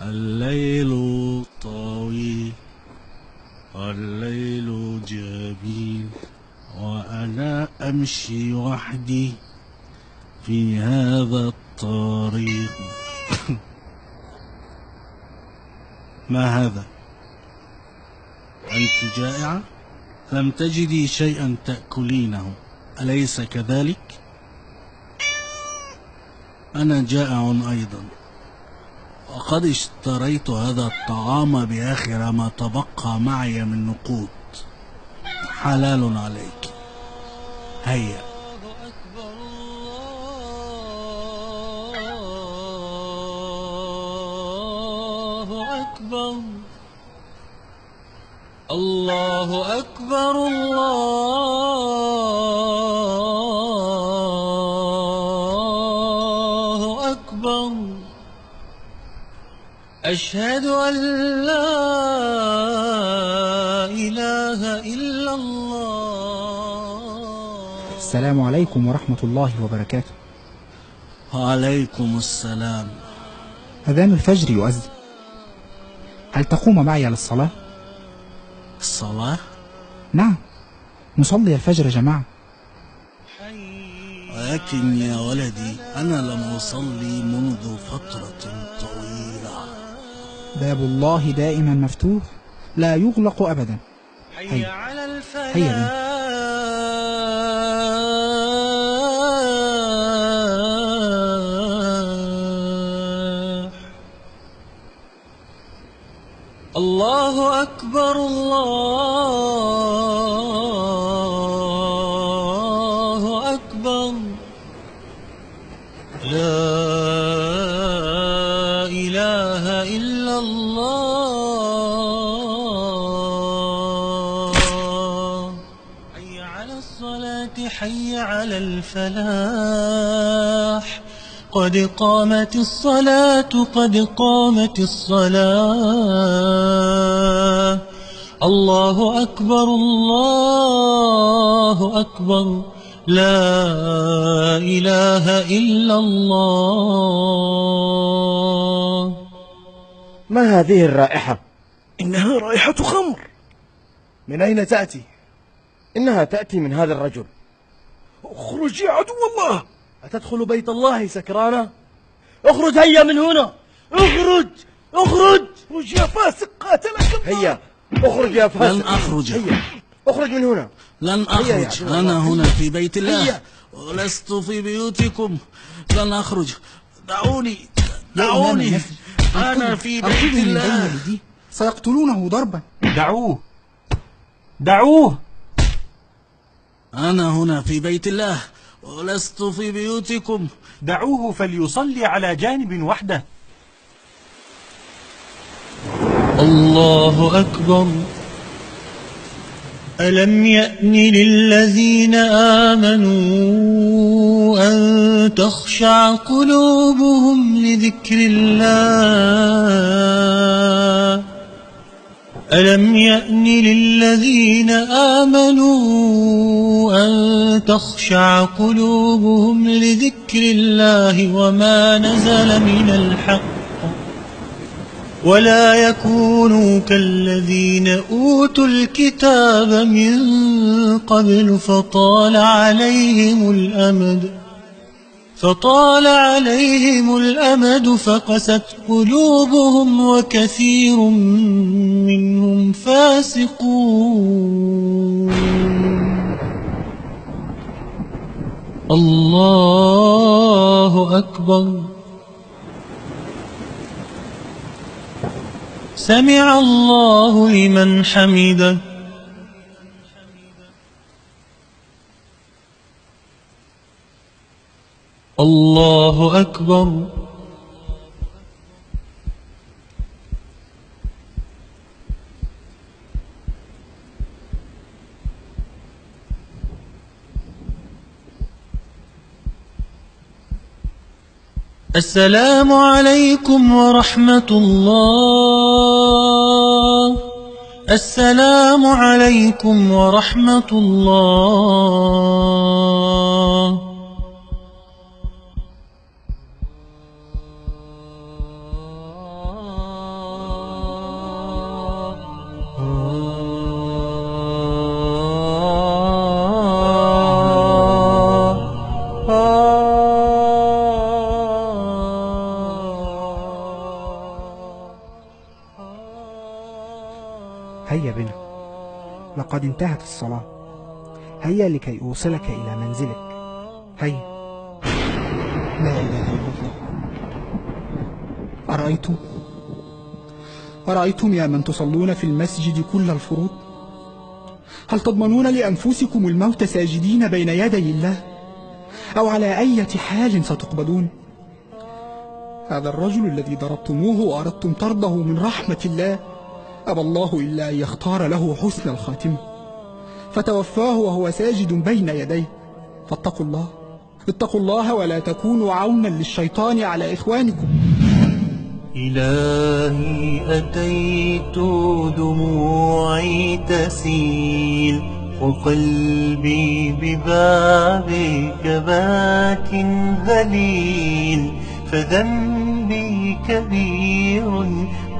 الليل طويل والليل جميل وأنا أمشي وحدي في هذا الطريق. ما هذا؟ أنت جائعة؟ لم تجدي شيئا تأكلينه، أليس كذلك؟ أنا جائع أيضا، وقد اشتريت هذا الطعام بآخر ما تبقى معي من نقود. حلال عليك. هيا. الله أكبر الله أكبر. أشهد أن لا إله إلا الله. السلام عليكم ورحمة الله وبركاته. وعليكم السلام. أذان الفجر يؤذن، هل تقوم معي للصلاة؟ الصلاة؟ نعم، نصلي الفجر جماعة. ولكن يا ولدي أنا لم أصلي منذ فترة طويلة. باب الله دائما مفتوح لا يغلق أبدا. هيا على الفلاح. هيا بنا. الله أكبر الله أكبر. لا إله إلا الله. حي على الصلاة حي على الفلاح. قد قامت الصلاة قد قامت الصلاة. الله أكبر الله أكبر. لا إله إلا الله. ما هذه الرائحة؟ إنها رائحة خمر. من أين تأتي؟ إنها تأتي من هذا الرجل. اخرج يا عدو الله. أتدخل بيت الله سكرانا؟ اخرج هيا من هنا. اخرج اخرج اخرج يا فاسق قاتلك الله. هيا اخرج يا فاسق. لن أخرج. هيا اخرج من هنا. لن أخرج. أنا هنا في بيت الله هيا. ولست في بيوتكم. لن أخرج. دعوني دعوني. أنا في بيت الله. سيقتلونه ضربا. دعوه دعوه. أنا هنا في بيت الله ولست في بيوتكم. دعوه فليصلي على جانب وحده. الله أكبر. ألم يأن للذين آمنوا أن تخشع قلوبهم لذكر الله. ألم يأن للذين آمنوا أن تخشع قلوبهم لذكر الله وما نزل من الحق ولا يكونوا كالذين أوتوا الكتاب من قبل فطال عليهم الأمد فقست قلوبهم وكثير منهم فاسقون. الله أكبر. سمع الله لمن حمده. الله أكبر. السلام عليكم ورحمة الله. السلام عليكم ورحمة الله. هيا بنا، لقد انتهت الصلاة. هيا لكي أوصلك إلى منزلك. هيا. لا إله إلا الله. أرأيتم يا من تصلون في المسجد كل الفروض، هل تضمنون لأنفسكم الموت ساجدين بين يدي الله؟ أو على أي حال ستقبضون؟ هذا الرجل الذي ضربتموه وأردتم طرده من رحمة الله أبى الله إلا أن يختار له حسن الخاتمة، فتوفاه وهو ساجد بين يديه. فاتقوا الله، اتقوا الله ولا تكونوا عونا للشيطان على إخوانكم. إلهي أتيت دموعي تسيل، وقلبي ببابك باك ذليل، فذنبي كبير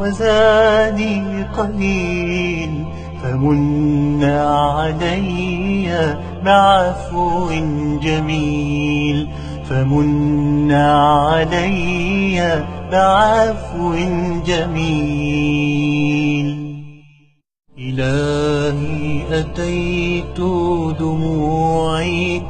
وزادي قليل، فمن علي بعفو جميل، فمن علي بعفو جميل. إلهي أتيت دموعي